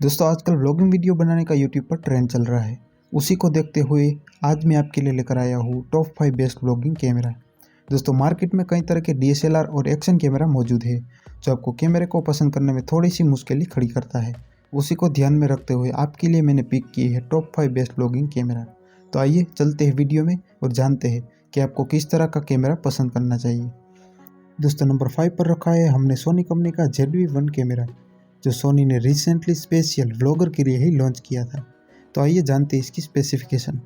दोस्तों आजकल vlogging video बनाने का यूट्यूब पर ट्रेंड चल रहा है। उसी को देखते हुए आज मैं आपके लिए लेकर आया हूँ टॉप 5 बेस्ट व्लॉगिंग कैमरा। दोस्तों मार्केट में कई तरह के DSLR और एक्शन कैमरा मौजूद है जो आपको कैमरे को पसंद करने में थोड़ी सी मुश्किल खड़ी करता है। उसी को ध्यान में रखते हुए आपके लिए मैंने पिक की है टॉप 5 बेस्ट व्लॉगिंग कैमरा। तो आइए चलते हैं वीडियो में और जानते हैं कि आपको किस तरह का कैमरा पसंद करना चाहिए। दोस्तों नंबर 5 पर रखा है हमने सोनी कंपनी का ZV-1 कैमरा, जो सोनी ने रिसेंटली स्पेशल व्लॉगर के लिए ही लॉन्च किया था। तो आइए जानते हैं इसकी स्पेसिफिकेशन।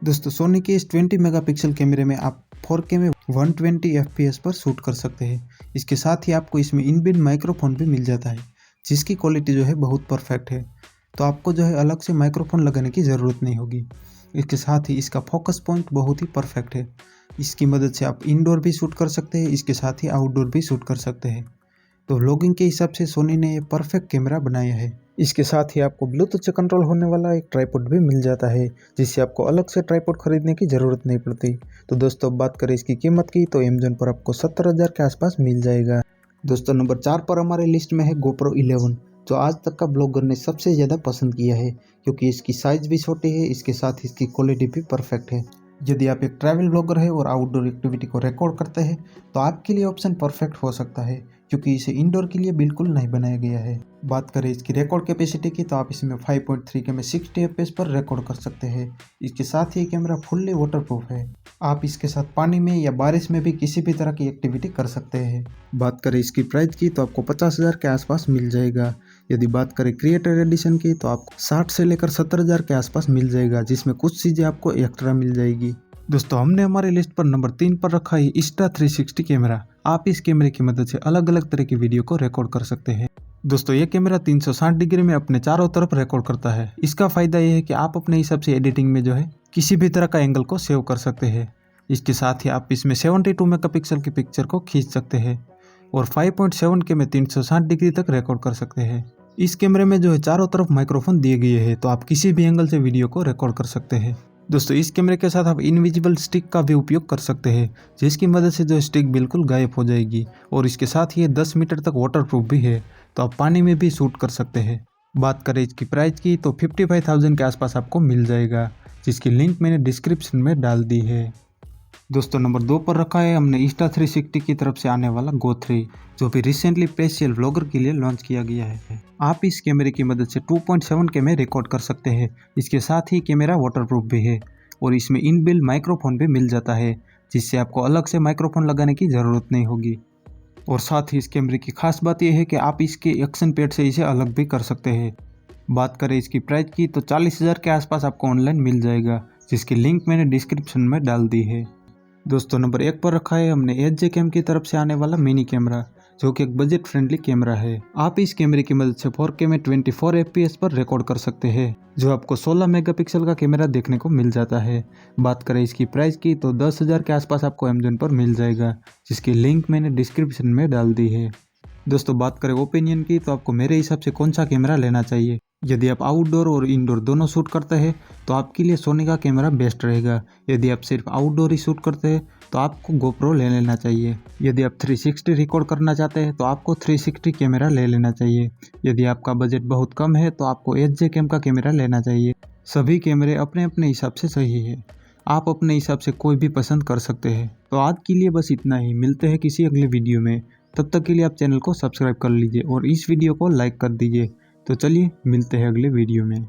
दोस्तों सोनी के इस 20 मेगापिक्सल कैमरे में आप 4K में 120 FPS पर शूट कर सकते हैं। इसके साथ ही आपको इसमें इनबिल्ट माइक्रोफोन भी मिल जाता है, जिसकी क्वालिटी जो है बहुत परफेक्ट है। तो आपको जो है अलग से माइक्रोफोन लगाने की ज़रूरत नहीं होगी। इसके साथ ही इसका फोकस पॉइंट बहुत ही परफेक्ट है। इसकी मदद से आप इंडोर भी शूट कर सकते हैं, इसके साथ ही आउटडोर भी शूट कर सकते हैं। तो व्लॉगिंग के हिसाब से सोनी ने ये परफेक्ट कैमरा बनाया है। इसके साथ ही आपको ब्लूटूथ से कंट्रोल होने वाला एक ट्राइपॉड भी मिल जाता है, जिससे आपको अलग से ट्राइपॉड खरीदने की ज़रूरत नहीं पड़ती। तो दोस्तों अब बात करें इसकी कीमत की, तो अमेज़न पर आपको 70,000 के आसपास मिल जाएगा। दोस्तों नंबर 4 पर हमारे लिस्ट में है GoPro 11, जो आज तक का ब्लॉगर ने सबसे ज़्यादा पसंद किया है, क्योंकि इसकी साइज़ भी छोटी है, इसके साथ ही इसकी क्वालिटी भी परफेक्ट है। यदि आप एक ट्रैवल ब्लॉगर है और आउटडोर एक्टिविटी को रिकॉर्ड करते हैं तो आपके लिए ऑप्शन परफेक्ट हो सकता है, क्योंकि इसे इंडोर के लिए बिल्कुल नहीं बनाया गया है। बात करें इसकी रिकॉर्ड कैपेसिटी की, तो आप इसमें 5.3K में 60 FPS पर रिकॉर्ड कर सकते हैं। इसके साथ ही ये कैमरा फुल्ली वाटरप्रूफ है। आप इसके साथ पानी में या बारिश में भी किसी भी तरह की एक्टिविटी कर सकते हैं। बात करें इसकी प्राइस की, तो आपको 50,000 के आसपास मिल जाएगा। यदि बात करें क्रिएटर एडिशन की, तो आपको 60 से लेकर 70,000 के आसपास मिल जाएगा, जिसमें कुछ चीज़ें आपको एक्स्ट्रा मिल जाएगी। दोस्तों हमने हमारे लिस्ट पर नंबर 3 पर रखा है Insta360 कैमरा। आप इस कैमरे की मदद से अलग अलग तरह की वीडियो को रिकॉर्ड कर सकते हैं। दोस्तों ये कैमरा 360 डिग्री में अपने चारों तरफ रिकॉर्ड करता है। इसका फायदा ये है कि आप अपने हिसाब से एडिटिंग में जो है किसी भी तरह का एंगल को सेव कर सकते हैं। इसके साथ ही आप इसमें 72 मेगापिक्सल की पिक्चर को खींच सकते हैं और 5.7K में 360 डिग्री तक रिकॉर्ड कर सकते हैं। इस कैमरे में जो है चारों तरफ माइक्रोफोन दिए गए हैं, तो आप किसी भी एंगल से वीडियो को रिकॉर्ड कर सकते हैं। दोस्तों इस कैमरे के साथ आप इनविजिबल स्टिक का भी उपयोग कर सकते हैं, जिसकी मदद से जो स्टिक बिल्कुल गायब हो जाएगी। और इसके साथ ये 10 मीटर तक वाटरप्रूफ भी है, तो आप पानी में भी शूट कर सकते हैं। बात करें इसकी प्राइस की, तो 55,000 के आसपास आपको मिल जाएगा, जिसकी लिंक मैंने डिस्क्रिप्शन में डाल दी है। दोस्तों नंबर 2 पर रखा है हमने Insta360 की तरफ से आने वाला Go 3, जो भी रिसेंटली स्पेशल व्लॉगर के लिए लॉन्च किया गया है। आप इस कैमरे की मदद से 2.7K में रिकॉर्ड कर सकते हैं। इसके साथ ही कैमरा वाटरप्रूफ भी है और इसमें इनबिल्ट माइक्रोफोन भी मिल जाता है, जिससे आपको अलग से माइक्रोफोन लगाने की ज़रूरत नहीं होगी। और साथ ही इस कैमरे की खास बात यह है कि आप इसके एक्शन पैड से इसे अलग भी कर सकते हैं। बात करें इसकी प्राइस की, तो 40,000 के आसपास आपको ऑनलाइन मिल जाएगा, जिसकी लिंक मैंने डिस्क्रिप्शन में डाल दी है। दोस्तों नंबर 1 पर रखा है हमने HJCam की तरफ से आने वाला मिनी कैमरा, जो कि एक बजट फ्रेंडली कैमरा है। आप इस कैमरे की मदद से 4K में 24 FPS पर रिकॉर्ड कर सकते हैं, जो आपको 16 मेगापिक्सल का कैमरा देखने को मिल जाता है। बात करें इसकी प्राइस की, तो 10,000 के आसपास आपको अमेज़न पर मिल जाएगा, जिसकी लिंक मैंने डिस्क्रिप्शन में डाल दी है। दोस्तों बात करें ओपिनियन की, तो आपको मेरे हिसाब से कौन सा कैमरा लेना चाहिए। यदि आप आउटडोर और इंडोर दोनों शूट करते हैं तो आपके लिए सोनी का कैमरा बेस्ट रहेगा। यदि आप सिर्फ आउटडोर ही शूट करते हैं तो आपको GoPro ले लेना चाहिए। यदि आप 360 रिकॉर्ड करना चाहते हैं तो आपको 360 कैमरा ले लेना चाहिए। यदि आपका बजट बहुत कम है तो आपको HJCam का कैमरा लेना चाहिए। सभी कैमरे अपने अपने हिसाब से सही है, आप अपने हिसाब से कोई भी पसंद कर सकते हैं। तो आज के लिए बस इतना ही, मिलते हैं किसी अगले वीडियो में। तब तक के लिए आप चैनल को सब्सक्राइब कर लीजिए और इस वीडियो को लाइक कर दीजिए। तो चलिए मिलते हैं अगले वीडियो में।